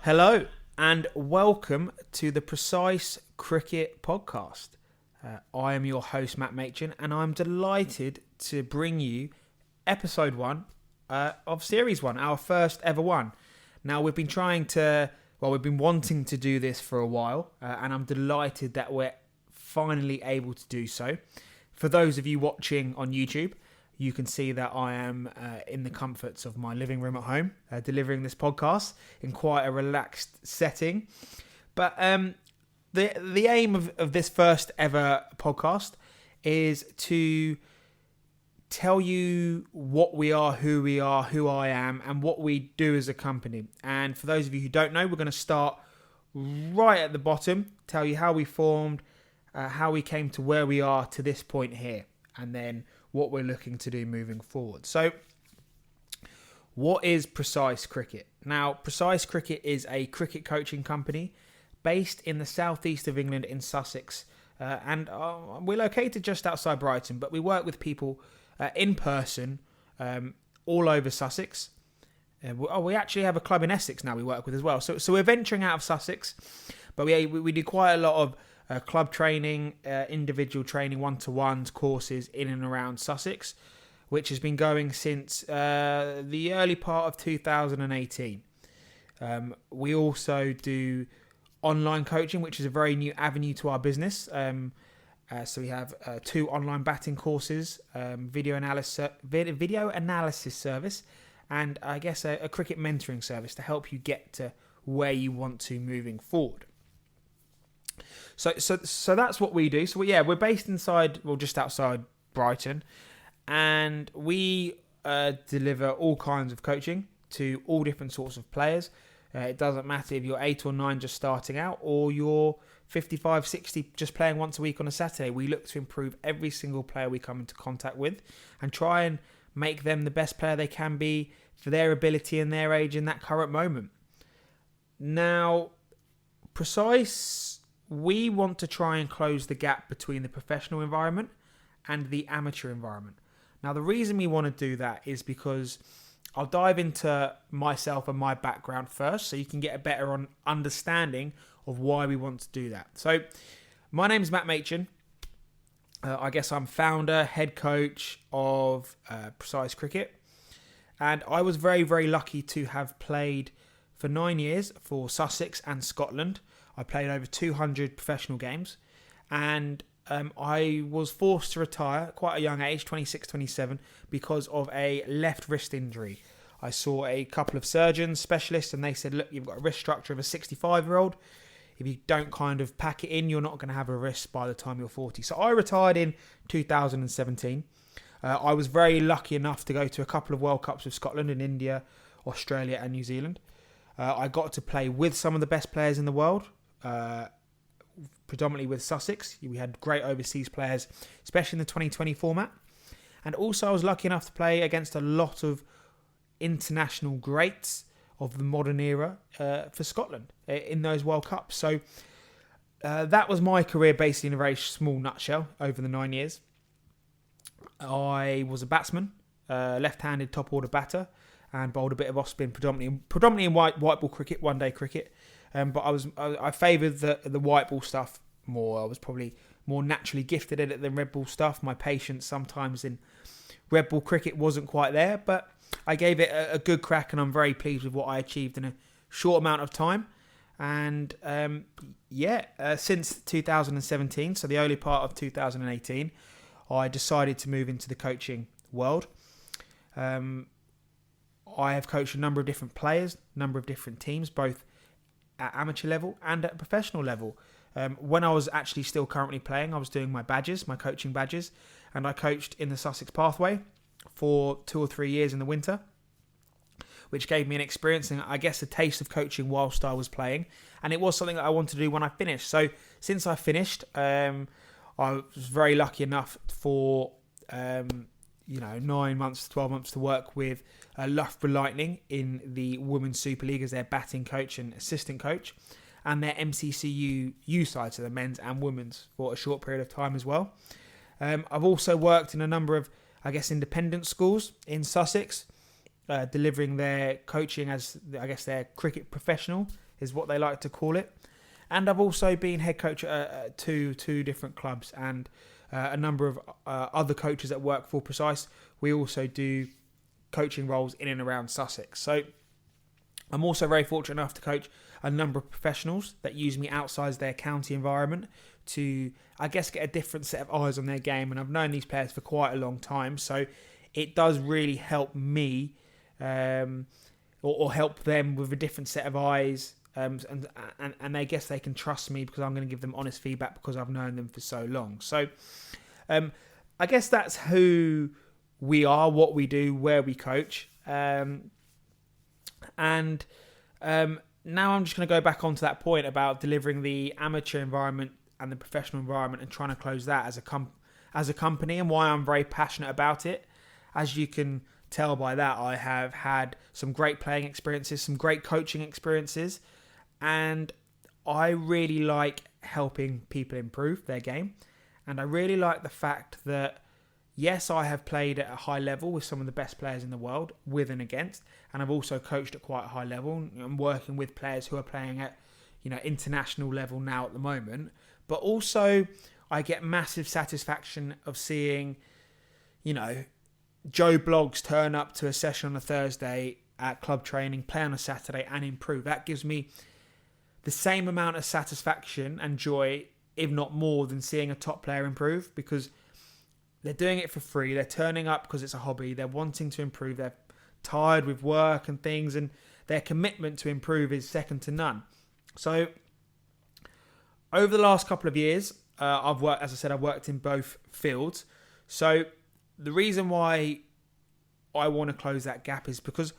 Hello and welcome to the Precise Cricket podcast. I am your host Matt Machan and I'm delighted to bring you episode 1 of series 1, our first ever one. Now we've been wanting to do this for a while and I'm delighted that we're finally able to do so. For those of you watching on YouTube, you can see that I am in the comforts of my living room at home, delivering this podcast in quite a relaxed setting. But the aim of this first ever podcast is to tell you what we are, who I am, and what we do as a company. And for those of you who don't know, we're going to start right at the bottom, tell you how we formed, how we came to where we are to this point here, and then what we're looking to do moving forward. So, what is Precise Cricket? Now, Precise Cricket is a cricket coaching company based in the southeast of England in Sussex, and we're located just outside Brighton, but we work with people in person all over Sussex. We actually have a club in Essex now we work with as well. So we're venturing out of Sussex, but we do quite a lot of club training, individual training, one-to-ones, courses in and around Sussex, which has been going since the early part of 2018. We also do online coaching, which is a very new avenue to our business. So we have 2 online batting courses, video analysis service, and I guess a cricket mentoring service to help you get to where you want to moving forward. So that's what we do. So we're based just outside Brighton, and we deliver all kinds of coaching to all different sorts of players. It doesn't matter if you're 8 or 9 just starting out, or you're 55, 60 just playing once a week on a Saturday. We look to improve every single player we come into contact with and try and make them the best player they can be for their ability and their age in that current moment. Now, we want to try and close the gap between the professional environment and the amateur environment. Now, the reason we want to do that is because I'll dive into myself and my background first so you can get a better understanding of why we want to do that. So, my name's Matt Machan. I guess I'm founder, head coach of Precise Cricket. And I was very, very lucky to have played for 9 years for Sussex and Scotland. I played over 200 professional games, and I was forced to retire at quite a young age, 26, 27, because of a left wrist injury. I saw a couple of surgeons, specialists, and they said, look, you've got a wrist structure of a 65-year-old. If you don't kind of pack it in, you're not going to have a wrist by the time you're 40. So I retired in 2017. I was very lucky enough to go to a couple of World Cups with Scotland in India, Australia and New Zealand. I got to play with some of the best players in the world, predominantly with Sussex. We had great overseas players, especially in the 2020 format. And also I was lucky enough to play against a lot of international greats of the modern era for Scotland in those World Cups. So that was my career basically in a very small nutshell over the 9 years. I was a batsman, left-handed top order batter, and bowled a bit of off-spin, predominantly in white ball cricket, one-day cricket. But I favoured the white ball stuff more. I was probably more naturally gifted at it than red ball stuff. My patience sometimes in red ball cricket wasn't quite there, but I gave it a good crack, and I'm very pleased with what I achieved in a short amount of time. And since 2017, so the early part of 2018, I decided to move into the coaching world. I have coached a number of different players, a number of different teams, both at amateur level and at professional level. When I was actually still currently playing, I was doing my coaching badges, and I coached in the Sussex Pathway for 2 or 3 years in the winter, which gave me an experience and I guess a taste of coaching whilst I was playing. And it was something that I wanted to do when I finished. So since I finished, I was very lucky enough for 9 months, 12 months to work with Loughborough Lightning in the Women's Super League as their batting coach and assistant coach, and their MCCU U side, so the men's and women's, for a short period of time as well. I've also worked in a number of, independent schools in Sussex, delivering their coaching as, I guess, their cricket professional is what they like to call it. And I've also been head coach at two different clubs, and a number of other coaches that work for Precise. We also do coaching roles in and around Sussex. So I'm also very fortunate enough to coach a number of professionals that use me outside their county environment to, I guess, get a different set of eyes on their game. And I've known these players for quite a long time, so it does really help me or help them with a different set of eyes. And I guess they can trust me because I'm going to give them honest feedback because I've known them for so long. So I guess that's who we are, what we do, where we coach. Now I'm just going to go back onto that point about delivering the amateur environment and the professional environment and trying to close that as a company, and why I'm very passionate about it. As you can tell by that, I have had some great playing experiences, some great coaching experiences, and I really like helping people improve their game. And I really like the fact that, yes, I have played at a high level with some of the best players in the world, with and against, and I've also coached at quite a high level. I'm working with players who are playing at, international level now at the moment. But also, I get massive satisfaction of seeing, Joe Bloggs turn up to a session on a Thursday at club training, play on a Saturday, and improve. That gives me the same amount of satisfaction and joy, if not more, than seeing a top player improve, because they're doing it for free. They're turning up because it's a hobby. They're wanting to improve. They're tired with work and things, and their commitment to improve is second to none. So over the last couple of years, I've worked in both fields. So the reason why I want to close that gap is because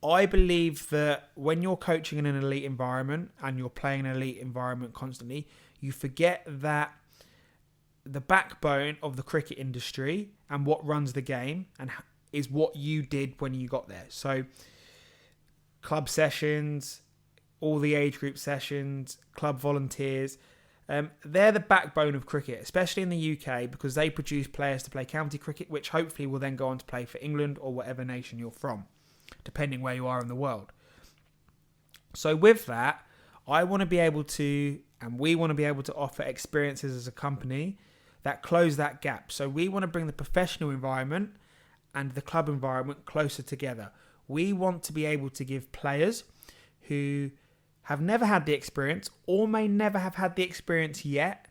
I believe that when you're coaching in an elite environment and you're playing in an elite environment constantly, you forget that the backbone of the cricket industry and what runs the game and is what you did when you got there. So club sessions, all the age group sessions, club volunteers, they're the backbone of cricket, especially in the UK, because they produce players to play county cricket, which hopefully will then go on to play for England or whatever nation you're from, depending where you are in the world. So with that, I want to be able to, and we want to be able to offer experiences as a company that close that gap. So we want to bring the professional environment and the club environment closer together. We want to be able to give players who have never had the experience or may never have had the experience yet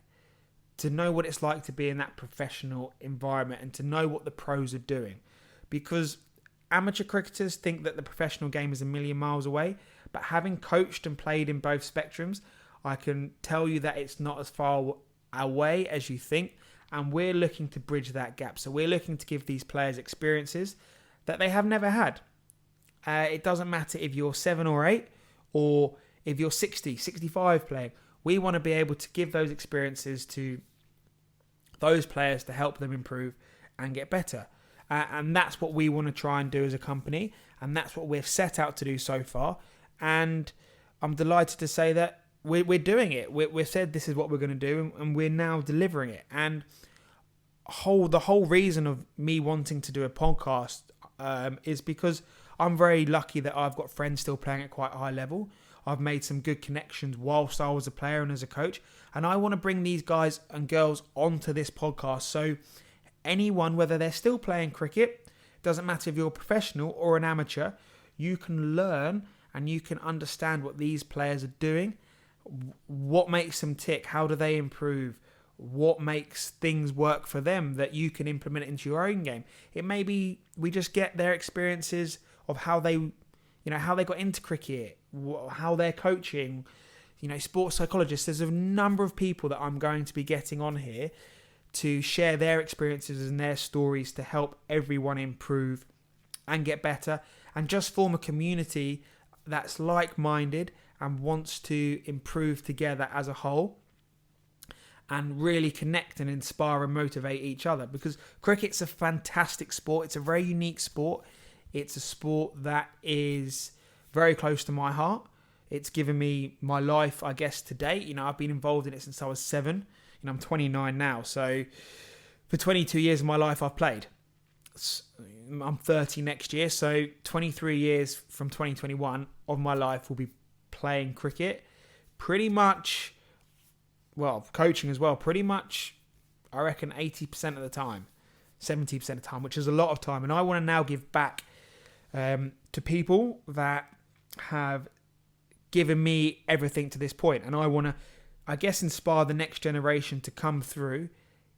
to know what it's like to be in that professional environment and to know what the pros are doing. Because amateur cricketers think that the professional game is a million miles away, but having coached and played in both spectrums, I can tell you that it's not as far away as you think, and we're looking to bridge that gap. So we're looking to give these players experiences that they have never had. It doesn't matter if you're 7 or 8 or if you're 60, 65 playing. We want to be able to give those experiences to those players to help them improve and get better. And that's what we want to try and do as a company, and that's what we've set out to do so far. And I'm delighted to say that we're doing it. We've said this is what we're going to do, and we're now delivering it. And the whole reason of me wanting to do a podcast is because I'm very lucky that I've got friends still playing at quite a high level. I've made some good connections whilst I was a player and as a coach, and I want to bring these guys and girls onto this podcast. So anyone, whether they're still playing cricket, doesn't matter if you're a professional or an amateur, you can learn and you can understand what these players are doing, what makes them tick, how do they improve, what makes things work for them that you can implement into your own game. It may be we just get their experiences of how they got into cricket, how they're coaching, sports psychologists. There's a number of people that I'm going to be getting on here to share their experiences and their stories to help everyone improve and get better and just form a community that's like-minded and wants to improve together as a whole and really connect and inspire and motivate each other, because cricket's a fantastic sport. It's a very unique sport. It's a sport that is very close to my heart. It's given me my life, I guess, to date. I've been involved in it since I was 7. I'm 29 now, so for 22 years of my life I've played. I'm 30 next year, so 23 years from 2021 of my life will be playing cricket. Pretty much, well, coaching as well, pretty much, I reckon 80% of the time, 70% of the time, which is a lot of time. And I want to now give back to people that have given me everything to this point. And I want to, I guess, inspire the next generation to come through,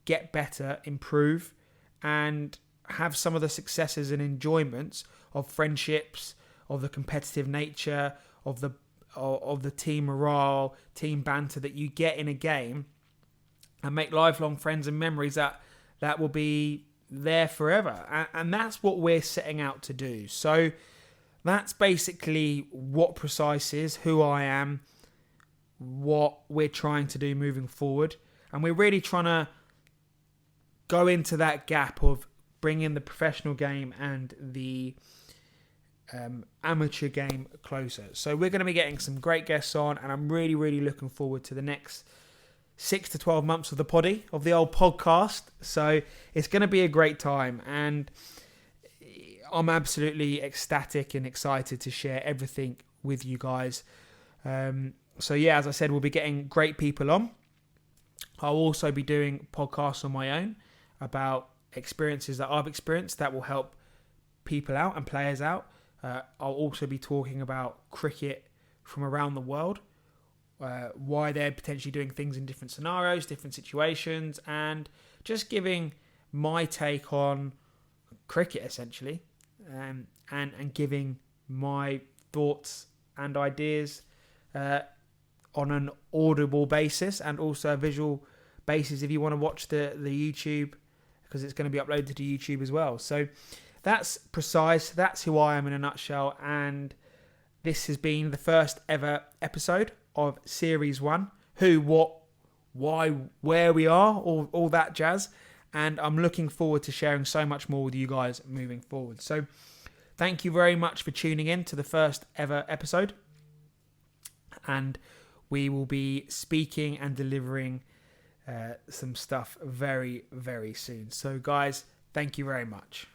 get better, improve, and have some of the successes and enjoyments of friendships, of the competitive nature, of the team morale, team banter that you get in a game, and make lifelong friends and memories that will be there forever. And that's what we're setting out to do. So that's basically what Precise is, who I am, what we're trying to do moving forward. And we're really trying to go into that gap of bringing the professional game and the amateur game closer. So we're going to be getting some great guests on, and I'm really, really looking forward to the next 6 to 12 months of the old podcast. So it's going to be a great time, and I'm absolutely ecstatic and excited to share everything with you guys. So yeah, as I said, we'll be getting great people on. I'll also be doing podcasts on my own about experiences that I've experienced that will help people out and players out. I'll also be talking about cricket from around the world, why they're potentially doing things in different scenarios, different situations, and just giving my take on cricket essentially, and giving my thoughts and ideas on an audible basis and also a visual basis if you want to watch the YouTube, because it's going to be uploaded to YouTube as well. So that's Precise. That's who I am in a nutshell. And this has been the first ever episode of Series 1. Who, what, why, where we are, all that jazz. And I'm looking forward to sharing so much more with you guys moving forward. So thank you very much for tuning in to the first ever episode. And we will be speaking and delivering some stuff very, very soon. So guys, thank you very much.